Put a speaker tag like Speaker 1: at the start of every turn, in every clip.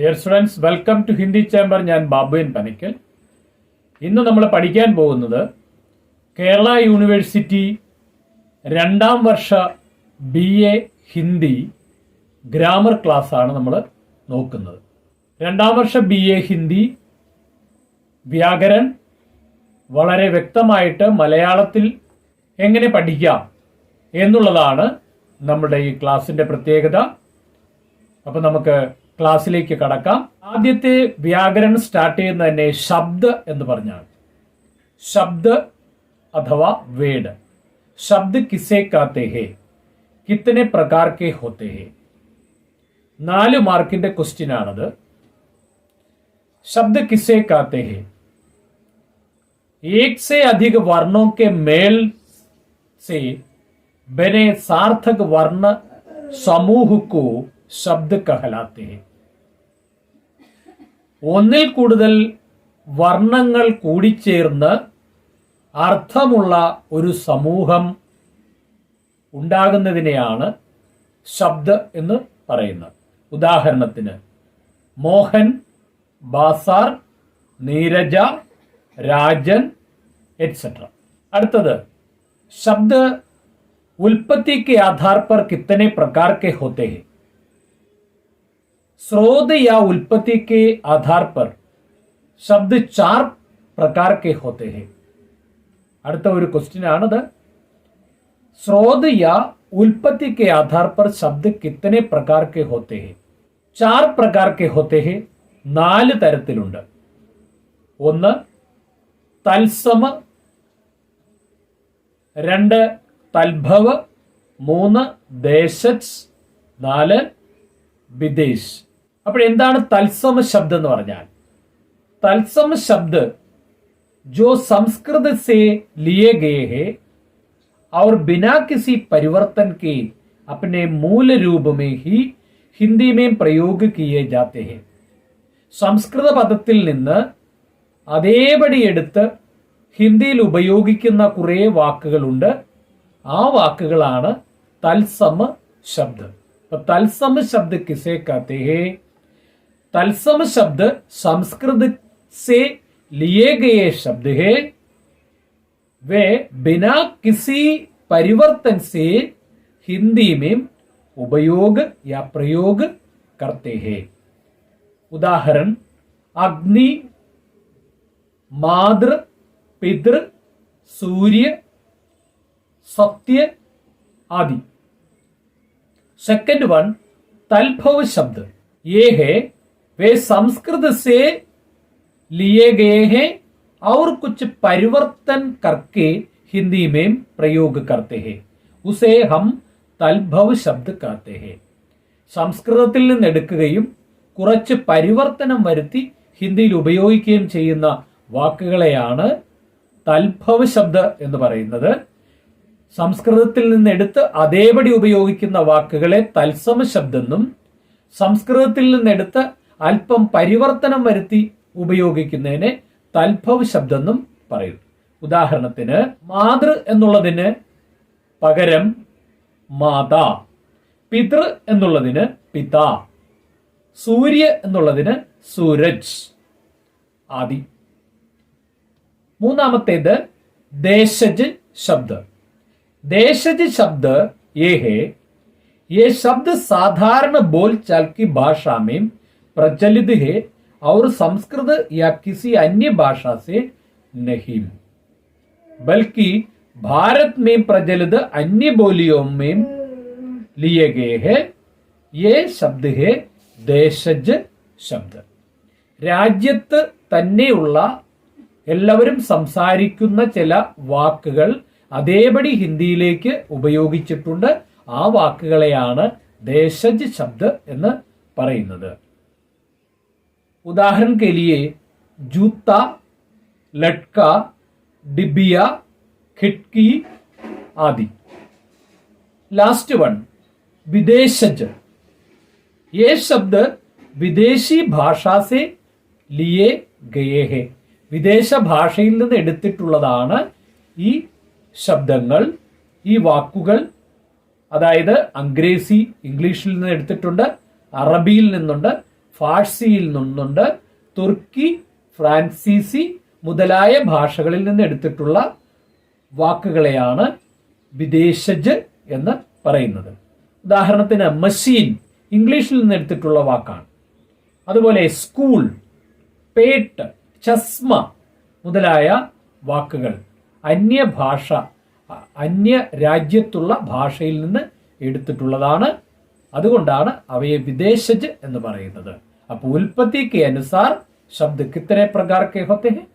Speaker 1: Dear students, welcome to Hindi chamber. ഞാൻ ബാബുവിൻ പനിക്കൽ. ഇന്ന് നമ്മൾ പഠിക്കാൻ പോകുന്നത് കേരള യൂണിവേഴ്സിറ്റി 2ാം വർഷ BA ഹിന്ദി ഗ്രാമർ ക്ലാസ് ആണ് നമ്മൾ നോക്കുന്നത്. 2ാം വർഷ BA ഹിന്ദി വ്യാകരൺ വളരെ വ്യക്തമായിട്ട് മലയാളത്തിൽ എങ്ങനെ പഠിക്കാം എന്നുള്ളതാണ് നമ്മുടെ ഈ ക്ലാസിന്റെ പ്രത്യേകത. അപ്പം നമുക്ക് ക്ലാസ്സിലേക്ക് കടക്കാം. ആദ്യത്തെ വ്യാകരണം സ്റ്റാർട്ട് ചെയ്യുന്നത് തന്നെ ശബ്ദ എന്ന് പറഞ്ഞാണ്. ശബ്ദ അഥവാ വേഡ്. ശബ്ദ കിസേ കാത്തെ ഹേ, കിത്തനെ പ്രകാർ കെ ഹോത്തെ ഹേ. 4 മാർക്കിന്റെ ക്വസ്റ്റ്യൻ ആണത്. शब्द किसे कहते हैं? एक से अधिक वर्णों के मेल से बने सार्थक वर्ण समूह को शब्द कहलाते हैं. ഒന്നിൽ കൂടുതൽ വർണ്ണങ്ങൾ കൂടിച്ചേർന്ന് അർത്ഥമുള്ള ഒരു സമൂഹം ഉണ്ടാകുന്നതിനെയാണ് ശബ്ദ എന്ന് പറയുന്നത്. ഉദാഹരണത്തിന് മോഹൻ, ബാസാർ, നീരജ, രാജൻ എറ്റ്സെട്ര. അടുത്തത് शब्द उत्पत्ति के आधार पर कितने प्रकार के होते हैं? स्रोत या उत्पत्ति के आधार पर शब्द 4 प्रकार के होते हैं. അടുത്ത ഒരു ക്വസ്റ്റ്യൻ ആണത്. स्रोत या उत्पत्ति के आधार पर शब्द कितने प्रकार के होते हैं? 4 प्रकार के होते हैं. 4 തരത്തിലുണ്ട്. 1 തത്സമ, 2 തൽഭവ, 3 ദേശസ്, 4 വിദേശ്. അപ്പോൾ എന്താണ് തത്സമ ശബ്ദം എന്ന് പറഞ്ഞാൽ? तत्सम शब्द जो संस्कृत से लिए गए हैं और बिना किसी परिवर्तन के अपने मूल रूप में ही हिंदी में प्रयोग किए जाते हैं. സംസ്കൃത പദത്തിൽ നിന്ന് അതേപടി എടുത്ത് ഹിന്ദിയിൽ ഉപയോഗിക്കുന്ന കുറേ വാക്കുകളുണ്ട്. ആ വാക്കുകളാണ് തത്സമ ശബ്ദ. തത്സമ ശബ്ദ കിസേ कहते हैं? तत्सम शब्द संस्कृत से लिए गए शब्द है. वे बिना किसी परिवर्तन से हिंदी में उपयोग या प्रयोग करते हैं. उदाहरण अग्नि, मातृ, पितृ, सूर्य, सत्य आदि. सेकंड वन तलभव शब्द. ये है वे संस्कृत से लिए गए हैं और कुछ परिवर्तन करके हिंदी में प्रयोग करते हैं. उसे हम तलभव शब्द कहते हैं. സംസ്കൃതത്തിൽ നിന്ന് എടുക്കുകയും കുറച്ച് പരിവർത്തനം വരുത്തി ഹിന്ദിയിൽ ഉപയോഗിക്കുകയും ചെയ്യുന്ന വാക്കുകളെയാണ് തൽഭവ ശബ്ദ എന്ന് പറയുന്നത്. സംസ്കൃതത്തിൽ നിന്ന് എടുത്ത് അതേപടി ഉപയോഗിക്കുന്ന വാക്കുകളെ തത്സമ ശബ്ദെന്നും സംസ്കൃതത്തിൽ നിന്നെടുത്ത് അല്പം പരിവർത്തനം വരുത്തി ഉപയോഗിക്കുന്നതിനെ തൽഭവ ശബ്ദെന്നും പറയും. ഉദാഹരണത്തിന് മാതൃ എന്നുള്ളതിന് പകരം മാതാ, പിതൃ എന്നുള്ളതിന് പിതാ, സൂര്യ എന്നുള്ളതിന് സൂരജ് ആദി. മൂന്നാമത്തേത് ദേശജ് ശബ്ദ. ദേശജ് शब्द ये है, ये शब्द साधारण बोलचाल की भाषा में प्रचलित है और संस्कृत या किसी अन्य भाषा से नहीं बल्कि भारत में प्रचलित अन्य बोलियों में लिए गए हैं. ये शब्द है ദേശജ് ശബ്ദ. രാജ്യത്ത് തന്നെയുള്ള എല്ലാവരും സംസാരിക്കുന്ന ചില വാക്കുകൾ അതേപടി ഹിന്ദിയിലേക്ക് ഉപയോഗിച്ചിട്ടുണ്ട്. ആ വാക്കുകളെയാണ് ദേശജ് ശബ്ദ എന്ന് പറയുന്നത്. उदाहरण के लिए जूता, लटका, डिबिया, खिड़की आदि. लास्ट वन विदेशज. ये शब्द विदेशी भाषा से लिए गए हैं. വിദേശ ഭാഷയിൽ നിന്ന് എടുത്തിട്ടുള്ളതാണ് ഈ ശബ്ദങ്ങൾ, ഈ വാക്കുകൾ. അതായത് അംഗ്രേസി ഇംഗ്ലീഷിൽ നിന്ന് എടുത്തിട്ടുണ്ട്, അറബിയിൽ നിന്നുണ്ട്, ഫാഴ്സിയിൽ നിന്നുണ്ട്, തുർക്കി, ഫ്രാൻസീസി മുതലായ ഭാഷകളിൽ നിന്ന് എടുത്തിട്ടുള്ള വാക്കുകളെയാണ് വിദേശജ് എന്ന് പറയുന്നത്. ഉദാഹരണത്തിന് മഷീൻ ഇംഗ്ലീഷിൽ നിന്ന് എടുത്തിട്ടുള്ള വാക്കാണ്. അതുപോലെ സ്കൂൾ, പേട്ട്, ചസ്മ മുതലായ വാക്കുകൾ അന്യഭാഷ, അന്യ രാജ്യത്തുള്ള ഭാഷയിൽ നിന്ന് എടുത്തിട്ടുള്ളതാണ്. അതുകൊണ്ടാണ് അവയെ വിദേശജ് എന്ന് പറയുന്നത്. അപ്പോൾ उत्पत्ति के अनुसार शब्द कितने प्रकार के होते हैं?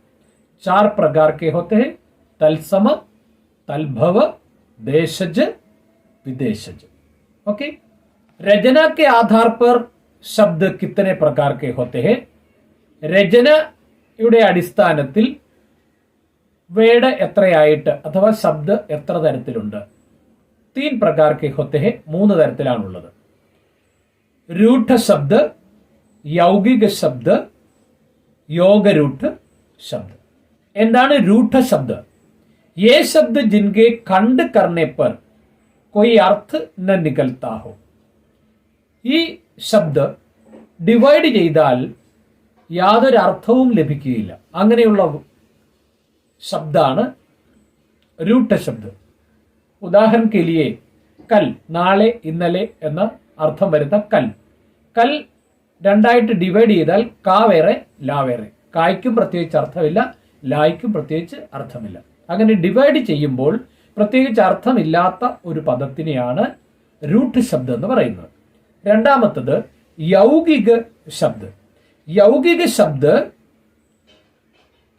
Speaker 1: 4 प्रकार के होते हैं: तत्सम, तद्भव, देशज, विदेशज. ओके. रचना के आधार पर शब्द कितने प्रकार के होते हैं? രചനയുടെ അടിസ്ഥാനത്തിൽ വേഡ് എത്രയായിട്ട് അഥവാ ശബ്ദ എത്ര തരത്തിലുണ്ട്? 3 प्रकार के होते हैं. 3 തരത്തിലാണുള്ളത്. रूढ़ शब्द, यौगिक शब्द, योगरूढ़ शब्द. എന്താണ് रूढ़ शब्द? ये शब्द जिनके खंड करने पर कोई अर्थ न निकलता हो. ഈ ശബ്ദ ഡിവൈഡ് ചെയ്താൽ യാതൊരു അർത്ഥവും ലഭിക്കുകയില്ല. അങ്ങനെയുള്ള ശബ്ദാണ് रूढ़ शब्द. ഉദാഹരണം के लिए കൽ, നാളെ, ഇന്നലെ എന്ന അർത്ഥം വരുന്ന കൽ. കൽ രണ്ടായിട്ട് ഡിവൈഡ് ചെയ്താൽ കാ വേറെ, ലാ വേറെ. കായ്ക്കും പ്രത്യേകിച്ച് അർത്ഥമില്ല, ലായ്ക്കും പ്രത്യേകിച്ച് അർത്ഥമില്ല. അങ്ങനെ ഡിവൈഡ് ചെയ്യുമ്പോൾ പ്രത്യേകിച്ച് അർത്ഥമില്ലാത്ത ഒരു പദത്തിനെയാണ് रूढ़ शब्द എന്ന് പറയുന്നത്. രണ്ടാമത്തത് यौगिक शब्द. यौगिक शब्द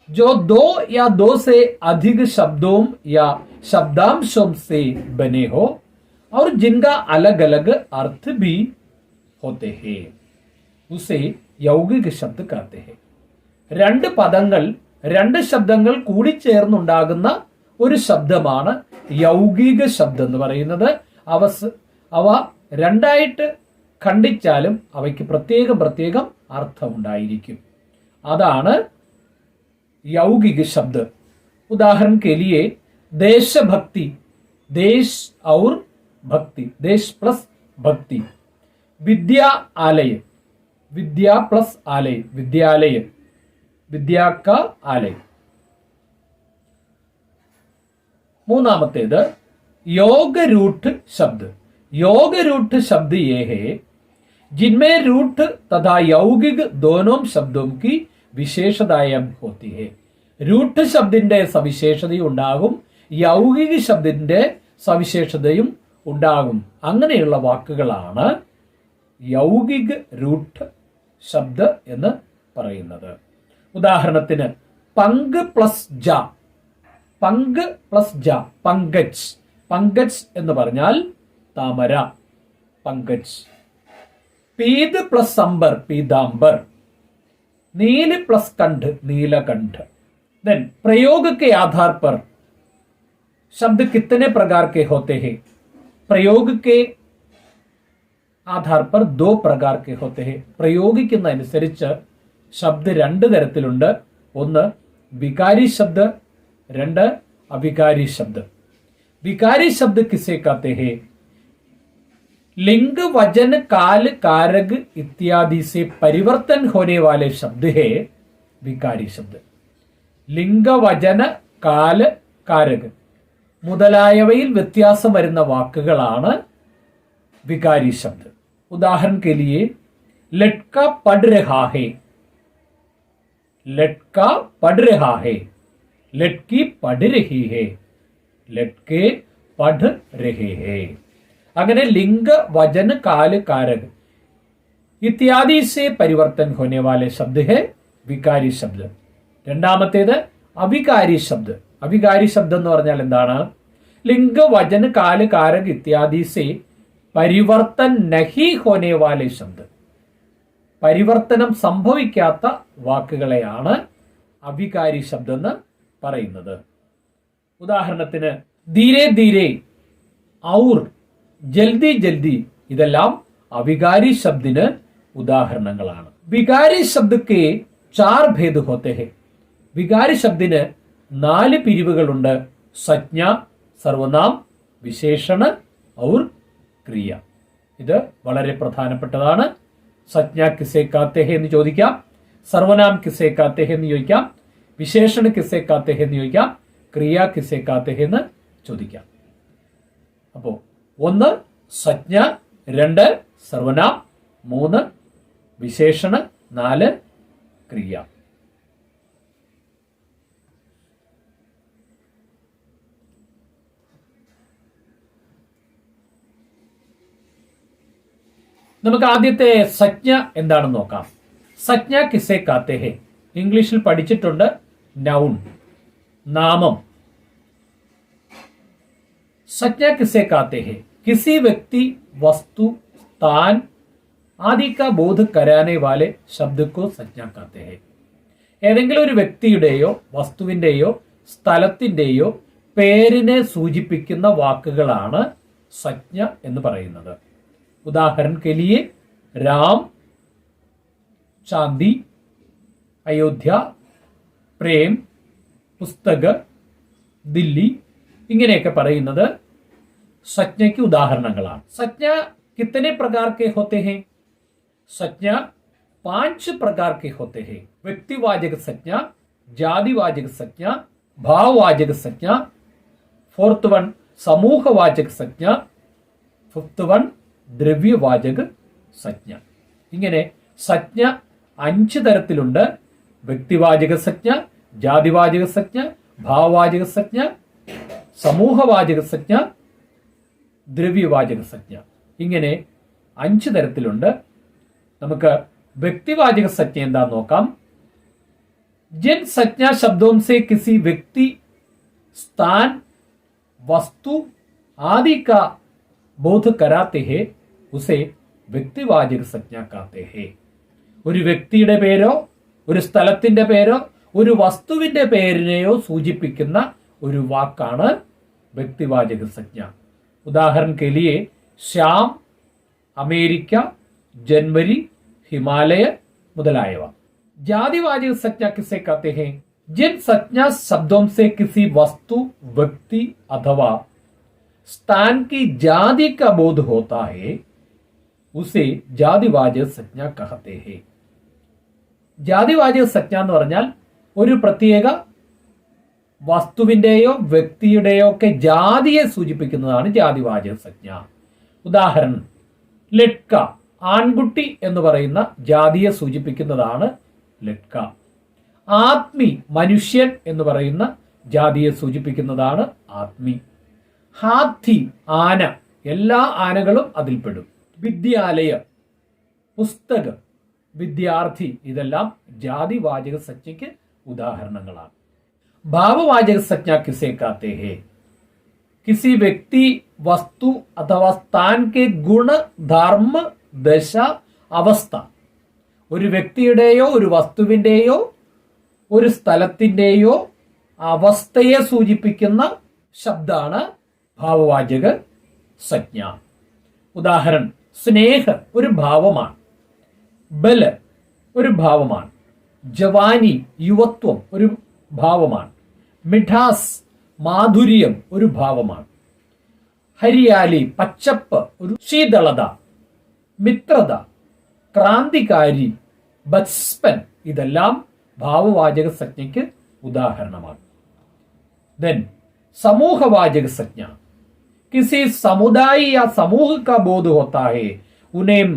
Speaker 1: जो 2 या 2 से अधिक शब्दों या शब्दांशों से बने हो और जिनका अलग अलग अर्थ भी होते हैं, उसे यौगिक शब्द कहते हैं. 2 പദങ്ങൾ, 2 ശബ്ദങ്ങൾ കൂടിച്ചേർന്നുണ്ടാകുന്ന ഒരു ശബ്ദമാണ് യൗഗിക ശബ്ദം എന്ന് പറയുന്നത്. അവ രണ്ടായിട്ട് ഖണ്ഡിച്ചാലും അവയ്ക്ക് പ്രത്യേകം അർത്ഥമുണ്ടായിരിക്കും. അതാണ് यौगिक शब्द. उदाहरण के लिए देशभक्ति, देश और भक्ति, देश प्लस भक्ति. विद्या आलय, विद्या प्लस आलय, विद्यालय, विद्या का आलय. മൂന്നാമത്തേത് योगरूढ़ शब्द. योगरूढ़ शब्द ये है जिनमें रूढ़ तथा यौगिक दोनों शब्दों की വിശേഷതായം होती है. रूढ़ ശബ്ദിന്റെ സവിശേഷതയും ഉണ്ടാകും, യൗഗിക ശബ്ദിന്റെ സവിശേഷതയും ഉണ്ടാകും. അങ്ങനെയുള്ള വാക്കുകളാണ് യൗഗിക रूढ़ ശബ്ദ എന്ന് പറയുന്നത്. ഉദാഹരണത്തിന് പങ്ക് പ്ലസ് ജ, പങ്ക് പ്ലസ് ജ, പങ്കജ്. പങ്കജ് എന്ന് പറഞ്ഞാൽ താമര, പങ്കജ്. പീത് പ്ലസ് അംബർ, പീതാംബർ. नील प्लस कंठ, नीलकंठ. देन प्रयोग के आधार पर शब्द कितने प्रकार के होते हैं? प्रयोग के आधार पर 2 प्रकार के होते हैं. പ്രയോഗിക്കുന്നതനുസരിച്ച് ശബ്ദ 2 തരത്തിലുണ്ട്. ഒന്ന് വികാരി ശബ്ദ, 2 अविकारी शब्द. विकारी शब्द किसे कहते हैं? लिंग, वजन, काल, कारक इत्यादि से परिवर्तन होने वाले शब्द है विकारी शब्द. ലിംഗ, വചന, കാല, കാരക് മുതലായവയിൽ വ്യത്യാസം വരുന്ന വാക്കുകളാണ് വികാരി ശബ്ദ. ഉദാഹरण के लिए लटका पढ़ रहा है, लटका पढ़ रहा है, लटकी पढ़ रही है, लटके पढ़ रहे हैं. അങ്ങനെ ലിംഗ, വചന, കാല, കാരക് ഇത്യാദി से परिवर्तन होने वाले शब्द है विकारी शब्द. രണ്ടാമത്തേത് അവികാരി ശബ്ദ. അവികാരി ശബ്ദം എന്ന് പറഞ്ഞാൽ എന്താണ്? ലിംഗ, വചന, കാല, കാരക് ഇത്യാദി से परिवर्तन नहीं होने वाले शब्द. പരിവർത്തനം സംഭവിക്കാത്ത വാക്കുകളെയാണ് അവികാരി ശബ്ദം എന്ന് പറയുന്നത്. ഉദാഹരണത്തിന് ധീരെ ധീരെ, ഔർ, ജൽദി ജൽദി ഇതെല്ലാം അവികാരി ശബ്ദിന് ഉദാഹരണങ്ങളാണ്. വികാരി ശബ്ദക്ക് 4 ഭേദ ഹോത്തെ ഹെ. വികാരി ശബ്ദിന് 4 പിരിവുകളുണ്ട്. സജ്ഞ, സർവനാം, വിശേഷണ ഔർ ക്രിയ. ഇത് വളരെ പ്രധാനപ്പെട്ടതാണ്. സജ്ഞ കിസേ കാത്തെ ഹെ എന്ന് ചോദിക്കാം, സർവനാം കിസേ കാത്തെ ഹെ എന്ന് ചോദിക്കാം, വിശേഷണ കിസേ കാത്തെ ഹെ എന്ന് ചോദിക്കാം, ക്രിയ കിസേ കാത്തെ ഹെ എന്ന് ചോദിക്കാം. അപ്പോ 1 സജ്ഞ, 2 സർവനാം, 3 വിശേഷണ, 4 ക്രിയ. നമുക്ക് ആദ്യത്തെ സജ്ഞ എന്താണെന്ന് നോക്കാം. സജ്ഞ കിസേ കാത്തെ ഹെ, ഇംഗ്ലീഷിൽ പഠിച്ചിട്ടുണ്ട്. നൗൺ, നാമം. सज्ञ किसे कहते हैं? किसी व्यक्ति, वस्तु, स्थान आदि का बोध कराने वाले शब्द को सज्ञ कहते हैं. ഏതെങ്കിലും ഒരു വ്യക്തിയുടെയോ വസ്തുവിന്റെയോ സ്ഥലത്തിന്റെയോ പേരിനെ സൂചിപ്പിക്കുന്ന വാക്കുകളാണ് സജ്ഞ എന്ന് പറയുന്നത്. ഉദാഹരണം के लिए राम, चांदी, अयोध्या, പ്രേം, പുസ്തക, ദില്ലി ഇങ്ങനെയൊക്കെ പറയുന്നത് സജ്ഞയ്ക്ക് ഉദാഹരണങ്ങളാണ്. സജ്ഞ कितने प्रकार के होते हैं? सज्ञा 5 प्रकार के होते हैं. व्यक्तिवाचक सज्ञा, जातिवाचक सज्ञा, भाववाचक सज्ञा, 4th one സമൂഹവാചക സജ്ഞ, 5th one ദ്രവ്യവാചക സജ്ഞ. ഇങ്ങനെ സജ്ഞ 5 തരത്തിലുണ്ട്. വ്യക്തിവാചക സജ്ഞ, ജാതിവാചക സജ്ഞ, ഭാവവാചക സജ്ഞ, സമൂഹവാചക സജ്ഞ, ദ്രവ്യവാചക സജ്ഞ. ഇങ്ങനെ 5 തരത്തിലുണ്ട്. നമുക്ക് വ്യക്തിവാചക सज्ञा എന്താന്ന് നോക്കാം. जिन सज्ञा शब्दों से किसी व्यक्ति, स्थान, वस्तु आदि का बोध कराते हैं उसे വ്യക്തിവാചക सज्ञा कहते हैं. ഒരു വ്യക്തിയുടെ പേരോ ഒരു സ്ഥലത്തിന്റെ പേരോ ഒരു വസ്തുവിന്റെ പേരിനെയോ സൂചിപ്പിക്കുന്ന ഒരു വാക്കാണ് വ്യക്തിവാചക सज्ञा. उदाहरण के लिए श्याम, अमेरिका, जनवरी, हिमालय मुदलायव. जातिवाचक सज्ञा किसे कहते हैं? जिन सज्ञा शब्दों से किसी वस्तु, व्यक्ति अथवा स्थान की जाति का बोध होता है उसे जातिवाचक सज्ञा कहते हैं. ജാതിവാചക സജ്ഞ എന്ന് പറഞ്ഞാൽ ഒരു പ്രത്യേക വസ്തുവിന്റെയോ വ്യക്തിയുടെയോ ഒക്കെ ജാതിയെ സൂചിപ്പിക്കുന്നതാണ് ജാതിവാചക സജ്ഞ. ഉദാഹരണം ലഡ്ക, ആൺകുട്ടി എന്ന് പറയുന്ന ജാതിയെ സൂചിപ്പിക്കുന്നതാണ് ലഡ്ക. ആത്മി, മനുഷ്യൻ എന്ന് പറയുന്ന ജാതിയെ സൂചിപ്പിക്കുന്നതാണ് ആത്മി. ഹാത്തി, ആന, എല്ലാ ആനകളും അതിൽപ്പെടും. വിദ്യാലയ, പുസ്തകം, വിദ്യാർത്ഥി, ഇതെല്ലാം ജാതിവാചക സജ്ഞയ്ക്ക് ഉദാഹരണങ്ങളാണ്. ഭാവവാചക सज्ञा किसे कहते हैं? किसी व्यक्ति, वस्तु अथवा स्थान के गुण, धर्म, दशा, അവസ്ഥ. ഒരു വ്യക്തിയുടെയോ ഒരു വസ്തുവിന്റെയോ ഒരു സ്ഥലത്തിന്റെയോ അവസ്ഥയെ സൂചിപ്പിക്കുന്ന ശബ്ദമാണ് ഭാവവാചക സജ്ഞ. ഉദാഹരണം സ്നേഹ ഒരു ഭാവമാണ്, ബല ഒരു ഭാവമാണ്, ജവാനി യുവത്വം ഒരു ഭാവമാണ്, മിഠാസ് മാധുര്യം ഒരു ഭാവമാണ്, ഹരിയാലി പച്ചപ്പ് ഒരു ശീതളത, മിത്രത, ക്രാന്തികാരി, ബച്പൻ ഇതെല്ലാം ഭാവവാചക സജ്ഞയ്ക്ക് ഉദാഹരണമാണ്. देन समूहवाचक सज्ञा. किसी समुदाय या समूह का बोध होता है उन्हें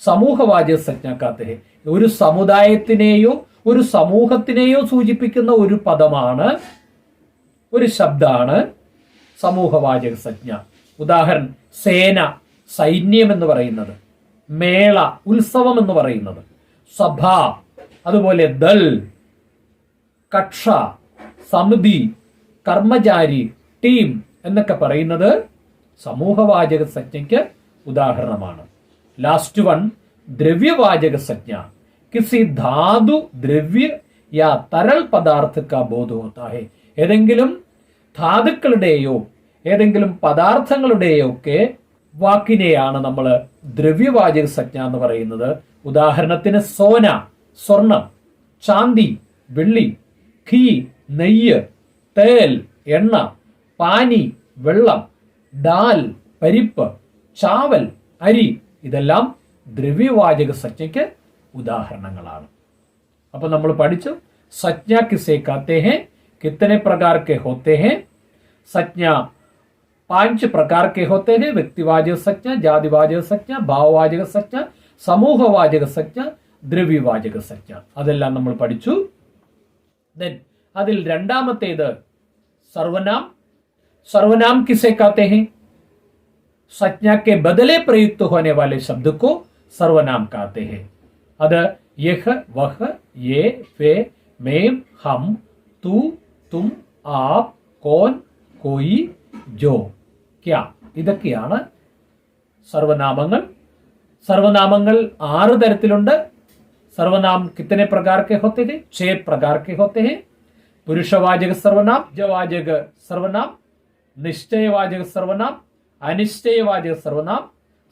Speaker 1: സമൂഹവാചക സജ്ഞ कहते हैं. ഒരു സമുദായത്തിനെയോ ഒരു സമൂഹത്തിനെയോ സൂചിപ്പിക്കുന്ന ഒരു പദമാണ്, ഒരു ശബ്ദമാണ് സമൂഹവാചക സജ്ഞ. ഉദാഹരണം സേന സൈന്യം എന്ന് പറയുന്നത്, മേള ഉത്സവം എന്ന് പറയുന്നത്, സഭ, അതുപോലെ ദൾ, കക്ഷ, സമിതി, കർമ്മചാരി, ടീം എന്നൊക്കെ പറയുന്നത് സമൂഹവാചക സജ്ഞയ്ക്ക് ഉദാഹരണമാണ്. लास्ट वन द्रव्यवाचक सज्ञा. किसी धातु, द्रव्य या तरल पदार्थ का बोध होता है. ഏതെങ്കിലും ധാതുക്കളുടെയോ ഏതെങ്കിലും പദാർത്ഥങ്ങളുടെയോ ഒക്കെ വാക്കിനെയാണ് നമ്മൾ ദ്രവ്യവാചക സജ്ഞ എന്ന് പറയുന്നത്. ഉദാഹരണത്തിന് സോന സ്വർണം, ചാന്തി വെള്ളി, ഘീ നെയ്യ്, തേൽ എണ്ണ, പാനി വെള്ളം, ദാൽ പരിപ്പ്, ചാവൽ അരി ഇതെല്ലാം ദ്രവ്യവാചക സജ്ഞയ്ക്ക് ഉദാഹരണങ്ങളാണ്. അപ്പൊ നമ്മൾ പഠിച്ചു സജ്ഞ കിസേ കാത്തെ ഹെ, കിത്തനെ പ്രകാർ കെ ഹോത്തെ ഹെ. സജ്ഞ 5 प्रकार के होते हैं. व्यक्तिवाचक सज्ञा, जातिवाचक सज्ञा, भाववाचक सज्ञा, സമൂഹവാചക സജ്ഞ, ദ്രവ്യവാചക സജ്ഞ. അതെല്ലാം നമ്മൾ പഠിച്ചു. ദെൻ അതിൽ രണ്ടാമത്തേത് സർവനാം. सर्वनाम किसे कहते हैं? संज्ञा के बदले प्रयुक्त होने वाले शब्द को सर्वनाम कहते हैं. അത് यह, वह, ये, वे, मैं, हम, तू, तुम, आप, कौन, कोई, जो, क्या, ഇതൊക്കെയാണ് സർവനാമങ്ങൾ. സർവനാമങ്ങൾ 6 തരത്തിലുണ്ട്. സർവനാം कितने प्रकार के होते हैं? 6 प्रकार के होते हैं. पुरुषवाचक सर्वनाम, जवाचक सर्वनाम, निश्चयवाचक सर्वनाम, अनिश्चयवाचक सर्वनाम,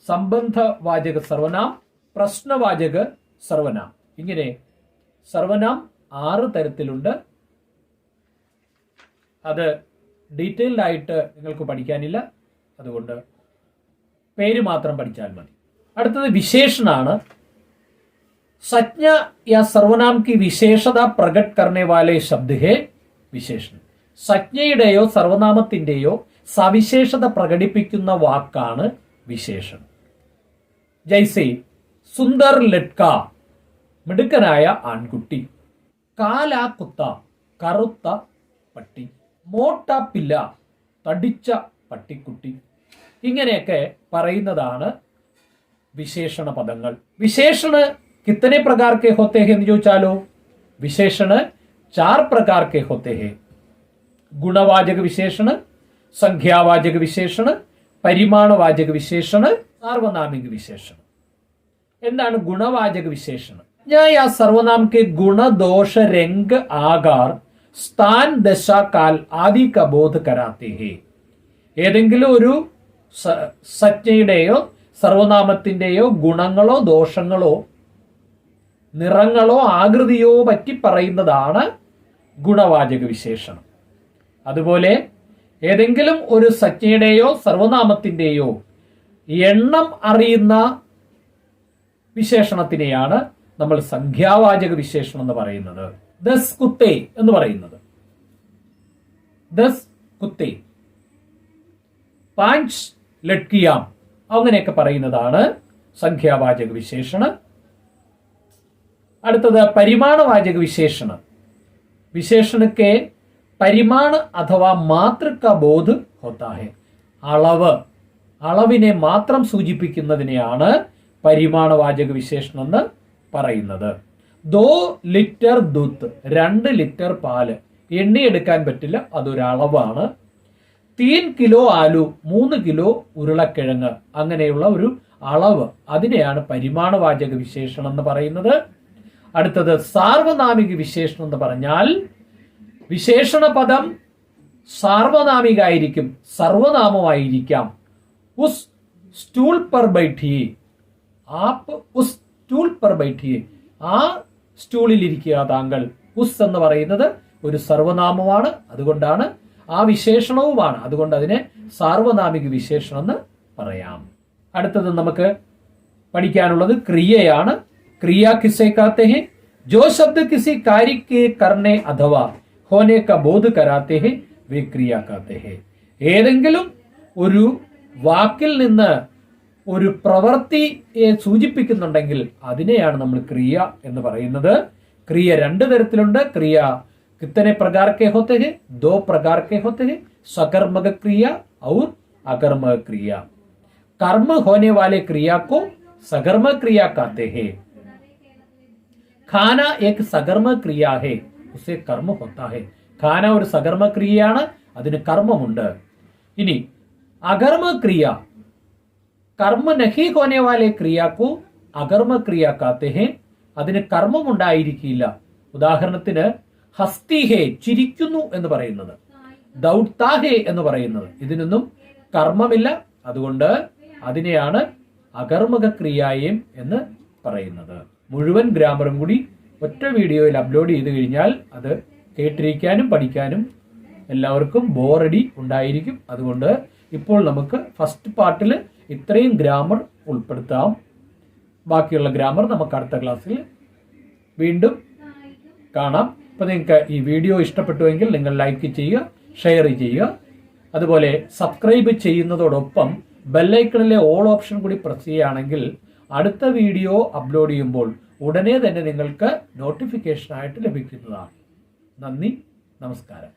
Speaker 1: സംബന്ധവാചക സർവനാം, പ്രശ്നവാചക സർവനാം. ഇങ്ങനെ സർവനാം 6 തരത്തിലുണ്ട്. അത് ഡീറ്റെയിൽഡ് ആയിട്ട് നിങ്ങൾക്ക് പഠിക്കാനില്ല, അതുകൊണ്ട് പേര് മാത്രം പഠിച്ചാൽ മതി. അടുത്തത് വിശേഷണാണ്. संज्ञा या सर्वनाम की विशेषता प्रकट करने वाले शब्द है विशेषण. സംജ്ഞയുടെയോ സർവനാമത്തിന്റെയോ സവിശേഷത പ്രകടിപ്പിക്കുന്ന വാക്കാണ് വിശേഷണം. ജൈസെ സുന്ദർ ലഡ്ക, മിടുക്കനായ ആൺകുട്ടി. കാലാ കുത്ത, കറുത്ത പട്ടി. മോട്ട പില്ല, തടിച്ച പട്ടിക്കുട്ടി. ഇങ്ങനെയൊക്കെ പറയുന്നതാണ് വിശേഷണ പദങ്ങൾ. വിശേഷണ कितने प्रकार के होते हैं എന്ന് ചോദിച്ചാലോ, विशेषण 4 प्रकार के होते हैं. गुणवाचक विशेषण, संख्यावाचक विशेषण, പരിമാണവാചക വിശേഷണ, സാർവനാമിക വിശേഷണ. എന്താണ് ഗുണവാചക വിശേഷണം? ഞാൻ ആ സർവനാം के गुण दोष रंग आकार स्थान दशा काल आदि का बोध कराते हैं. ഏതെങ്കിലും ഒരു സംജ്ഞയുടെയോ സർവനാമത്തിന്റെയോ ഗുണങ്ങളോ ദോഷങ്ങളോ നിറങ്ങളോ ആകൃതിയോ പറ്റി പറയുന്നതാണ് ഗുണവാചക വിശേഷണം. അതുപോലെ ഏതെങ്കിലും ഒരു സംജ്ഞയുടെയോ സർവനാമത്തിന്റെയോ എണ്ണം അറിയുന്ന വിശേഷണത്തിനെയാണ് നമ്മൾ സംഖ്യാവാചക വിശേഷണം എന്ന് പറയുന്നത്. ദസ് കുത്തേ എന്ന് പറയുന്നത്, ദസ് കുത്തേ, 5 ലഡ്കിയാം, അങ്ങനെയൊക്കെ പറയുന്നതാണ് സംഖ്യാവാചക വിശേഷണം. അടുത്തത് പരിമാണവാചക വിശേഷണം. विशेषण के परिमाण अथवा मात्र का बोध होता है. അളവ്, അളവിനെ മാത്രം സൂചിപ്പിക്കുന്നതിനെയാണ് പരിമാണവാചക വിശേഷണം എന്ന് പറയുന്നത്. 2 ലിറ്റർ ദൂത്ത്, 2 ലിറ്റർ പാല്. എണ്ണിയെടുക്കാൻ പറ്റില്ല, അതൊരു അളവാണ്. 3 കിലോ ആലു, 3 കിലോ ഉരുളക്കിഴങ്ങ്, അങ്ങനെയുള്ള ഒരു അളവ്, അതിനെയാണ് പരിമാണവാചക വിശേഷണം എന്ന് പറയുന്നത്. അടുത്തത് സാർവനാമിക വിശേഷണം എന്ന് പറഞ്ഞാൽ വിശേഷണ പദം സാർവനാമികായിരിക്കും, സർവനാമമായിരിക്കാം. ഉസ് സ്റ്റൂൾ पर बैठिए, आप उस स्टूल पर बैठिए, ആ സ്റ്റൂളിൽ ഇരിക്കുക താങ്കൾ. ഉസ് എന്ന് പറയുന്നത് ഒരു സർവനാമമാണ്, അതുകൊണ്ടാണ് ആ വിശേഷണവുമാണ്, അതുകൊണ്ട് അതിനെ സാർവനാമിക വിശേഷണം എന്ന് പറയാം. അടുത്തത് നമുക്ക് പഠിക്കാനുള്ളത് ക്രിയയാണ്. क्रिया किसे कहते हैं? जो शब्द किसी कार्य के करने अथवा होने का बोध कराते हैं वे क्रिया कहते हैं. ഏതെങ്കിലും ഒരു വാക്കിൽ നിന്ന് ഒരു പ്രവൃത്തിയെ സൂചിപ്പിക്കുന്നുണ്ടെങ്കിൽ അതിനെയാണ് നമ്മൾ ക്രിയ എന്ന് പറയുന്നത്. ക്രിയ 2 തരത്തിലുണ്ട്. ക്രിയ कितने प्रकार के होते हैं? 2 प्रकार के होते हैं, सकर्मक क्रिया और अकर्मक क्रिया. कर्म होने वाले क्रिया को सकर्मक क्रिया कहते हैं. खाना एक सकर्म क्रिया है, उसे कर्म होता है. खाना ഒരു സകർമ്മ ക്രിയയാണ്, അതിന് കർമ്മമുണ്ട്. ഇനി അകർമ്മ ക്രിയ, കർമ്മ നഹി ഹോനെ വാലെ ക്രിയക്കു അകർമ്മ ക്രിയ कहते हैं. അതിന് കർമ്മമുണ്ടായിരിക്കില്ല. ഉദാഹരണത്തിന് ഹസ്തി ഹേ, ചിരിക്കുന്നു എന്ന് പറയുന്നത്, ദൗഡ്താ ഹേ എന്ന് പറയുന്നത്, ഇതിനൊന്നും കർമ്മമില്ല, അതുകൊണ്ട് അതിനെയാണ് അകർമ്മക ക്രിയായം എന്ന് പറയുന്നത്. മുഴുവൻ ഗ്രാമറും കൂടി ഒറ്റ വീഡിയോയിൽ അപ്ലോഡ് ചെയ്ത് കഴിഞ്ഞാൽ അത് കേട്ടിരിക്കാനും പഠിക്കാനും എല്ലാവർക്കും ബോറടി ഉണ്ടായിരിക്കും. അതുകൊണ്ട് ഇപ്പോൾ നമുക്ക് ഫസ്റ്റ് പാർട്ടിൽ ഇത്രയും ഗ്രാമർ ഉൾപ്പെടുത്താം. ബാക്കിയുള്ള ഗ്രാമർ നമുക്ക് അടുത്ത ക്ലാസ്സിൽ വീണ്ടും കാണാം. അപ്പോൾ നിങ്ങൾക്ക് ഈ വീഡിയോ ഇഷ്ടപ്പെട്ടുവെങ്കിൽ നിങ്ങൾ ലൈക്ക് ചെയ്യുക, ഷെയർ ചെയ്യുക. അതുപോലെ സബ്സ്ക്രൈബ് ചെയ്യുന്നതോടൊപ്പം ബെല്ലൈക്കണിലെ ഓൾ ഓപ്ഷൻ കൂടി പ്രസ് ചെയ്യുകയാണെങ്കിൽ അടുത്ത വീഡിയോ അപ്ലോഡ് ചെയ്യുമ്പോൾ ഉടനെ തന്നെ നിങ്ങൾക്ക് നോട്ടിഫിക്കേഷനായിട്ട് ലഭിക്കുന്നതാണ്. നന്ദി, നമസ്കാരം.